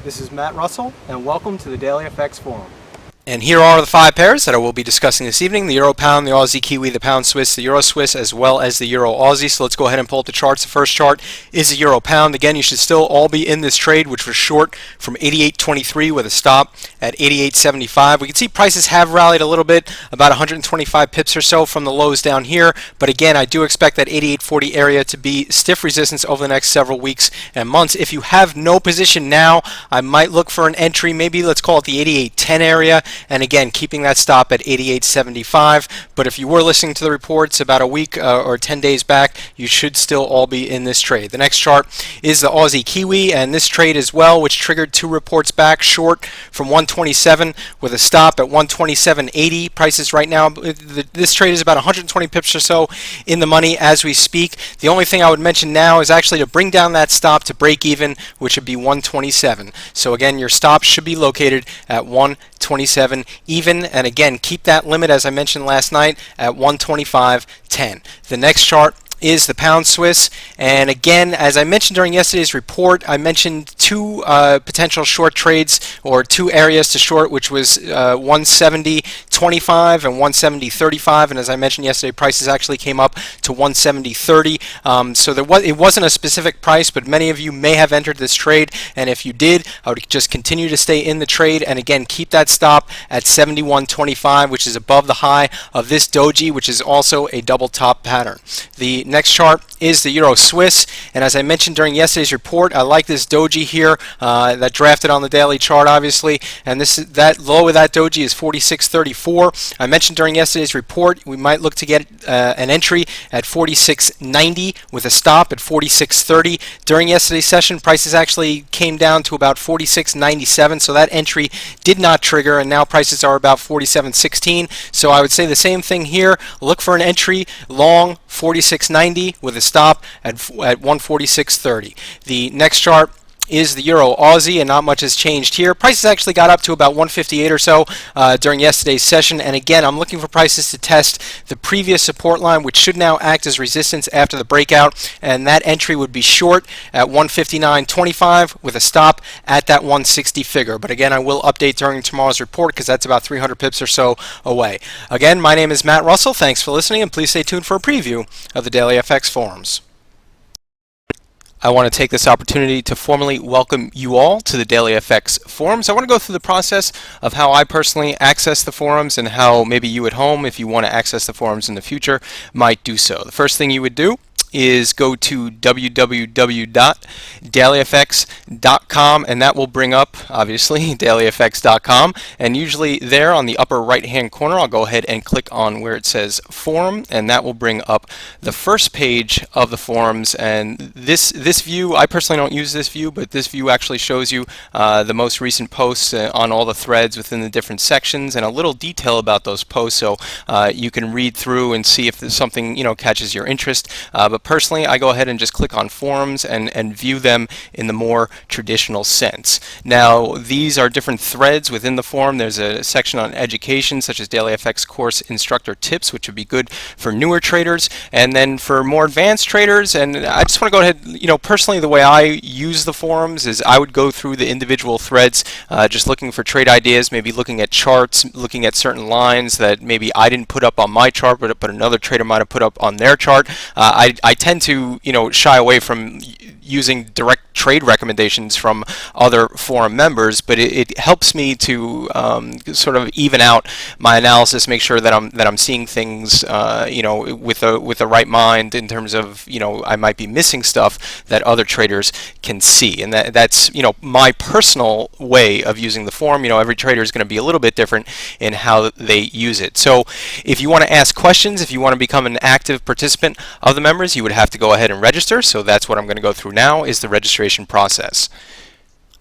This is Matt Russell, and welcome to the Daily FX Forum. And here are the 5 pairs that I will be discussing this evening: the Euro Pound, the Aussie Kiwi, the Pound Swiss, the Euro Swiss, as well as the Euro Aussie. So let's go ahead and pull up the charts. The first chart is the Euro Pound. Again, you should still all be in this trade, which was short from 88.23 with a stop at 88.75. We can see prices have rallied a little bit, about 125 pips or so from the lows down here. But again, I do expect that 88.40 area to be stiff resistance over the next several weeks and months. If you have no position now, I might look for an entry. Maybe let's call it the 88.10 area. And again, keeping that stop at 88.75. But if you were listening to the reports about a week or 10 days back, you should still all be in this trade. The next chart is the Aussie Kiwi, and this trade as well, which triggered 2 reports back, short from 127 with a stop at 127.80. Prices right now, this trade is about 120 pips or so in the money as we speak. The only thing I would mention now is actually to bring down that stop to break even, which would be 127. So again, your stop should be located at 127 even, and again, keep that limit, as I mentioned last night, at 125.10. The next chart is the Pound Swiss, and again, as I mentioned during yesterday's report, I mentioned 2 potential short trades, or 2 areas to short, which was 170.25 and 170.35, and as I mentioned yesterday, prices actually came up to 170.30. So it wasn't a specific price, but many of you may have entered this trade, and if you did, I would just continue to stay in the trade, and again, keep that stop at 71.25, which is above the high of this doji, which is also a double top pattern. The next chart is the Euro Swiss, and as I mentioned during yesterday's report, I like this doji here that drafted on the daily chart, obviously, and that low of that doji is 46.34. I mentioned during yesterday's report we might look to get an entry at 46.90 with a stop at 46.30. During yesterday's session, prices actually came down to about 46.97, so that entry did not trigger, and now prices are about 47.16. So I would say the same thing here. Look for an entry long 46.90 with a stop at 146.30. The next chart is the Euro Aussie, and not much has changed here. Prices actually got up to about 158 or so during yesterday's session, and again, I'm looking for prices to test the previous support line, which should now act as resistance after the breakout, and that entry would be short at 159.25 with a stop at that 160 figure. But again, I will update during tomorrow's report because that's about 300 pips or so away. Again, my name is Matt Russell. Thanks for listening, and please stay tuned for a preview of the Daily FX Forums. I want to take this opportunity to formally welcome you all to the Daily FX Forums. I want to go through the process of how I personally access the forums and how maybe you at home, if you want to access the forums in the future, might do so. The first thing you would do is go to www.dailyfx.com, and that will bring up, obviously, dailyfx.com, and usually there on the upper right hand corner I'll go ahead and click on where it says forum, and that will bring up the first page of the forums. And this view, I personally don't use this view, but this view actually shows you the most recent posts on all the threads within the different sections and a little detail about those posts, so you can read through and see if there's something catches your interest. But personally, I go ahead and just click on forums and view them in the more traditional sense. Now, these are different threads within the forum. There's a section on education, such as Daily FX course instructor tips, which would be good for newer traders, and then for more advanced traders. And I just want to go ahead, personally, the way I use the forums is I would go through the individual threads, just looking for trade ideas, maybe looking at charts, looking at certain lines that maybe I didn't put up on my chart, but another trader might have put up on their chart. I tend to shy away from using direct trade recommendations from other forum members, but it helps me to sort of even out my analysis, make sure that I'm seeing things with the right mind in terms of I might be missing stuff that other traders can see, and that's my personal way of using the forum. Every trader is going to be a little bit different in how they use it. So if you want to ask questions, if you want to become an active participant of the members, you would have to go ahead and register. So that's what I'm going to go through now, is the registration process.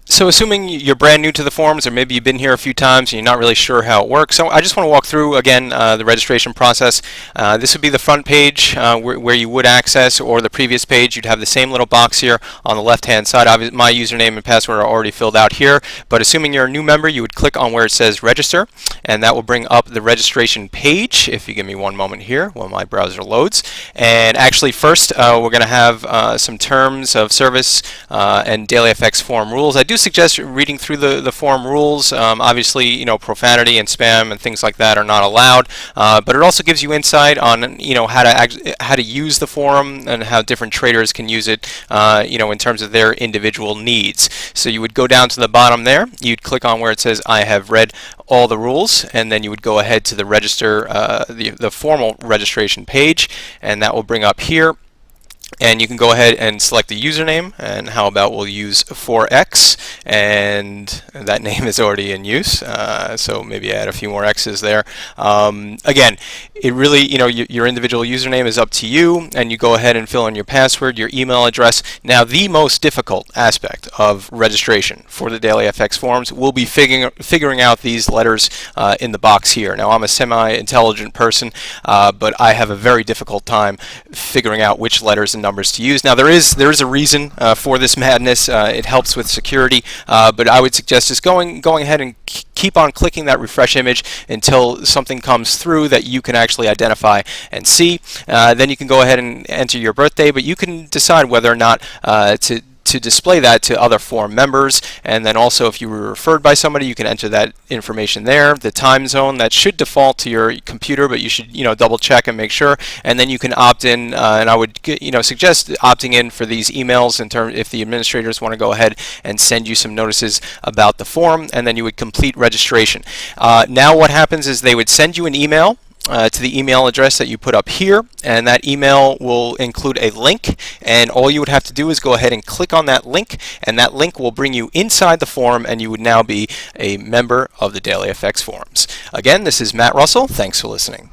So assuming you're brand new to the forums, or maybe you've been here a few times and you're not really sure how it works, so I just want to walk through again the registration process. This would be the front page where you would access, or the previous page. You'd have the same little box here on the left hand side. Obviously, my username and password are already filled out here, but assuming you're a new member, you would click on where it says register, and that will bring up the registration page. If you give me one moment here while my browser loads. And actually first we're going to have some terms of service and Daily FX forum rules. I do do suggest reading through the forum rules. Obviously, profanity and spam and things like that are not allowed, but it also gives you insight on how to use the forum and how different traders can use it, in terms of their individual needs. So you would go down to the bottom there. You'd click on where it says I have read all the rules, and then you would go ahead to the register, the formal registration page, and that will bring up here. And you can go ahead and select the username, and how about we'll use 4x, and that name is already in use, so maybe add a few more x's there. Again, it really, your individual username is up to you, and you go ahead and fill in your password, your email address. Now, the most difficult aspect of registration for the Daily FX forums will be figuring out these letters in the box here. Now, I'm a semi-intelligent person, but I have a very difficult time figuring out which letters and numbers to use. Now, there is a reason for this madness. It helps with security, but I would suggest just going ahead and keep on clicking that refresh image until something comes through that you can actually identify and see. Then you can go ahead and enter your birthday, but you can decide whether or not to display that to other forum members. And then also, if you were referred by somebody, you can enter that information there. The time zone, that should default to your computer, but you should double check and make sure. And then you can opt in, and I would suggest opting in for these emails in terms if the administrators want to go ahead and send you some notices about the forum, and then you would complete registration. Now what happens is they would send you an email to the email address that you put up here, and that email will include a link, and all you would have to do is go ahead and click on that link, and that link will bring you inside the forum, and you would now be a member of the Daily FX forums. Again, this is Matt Russell. Thanks for listening.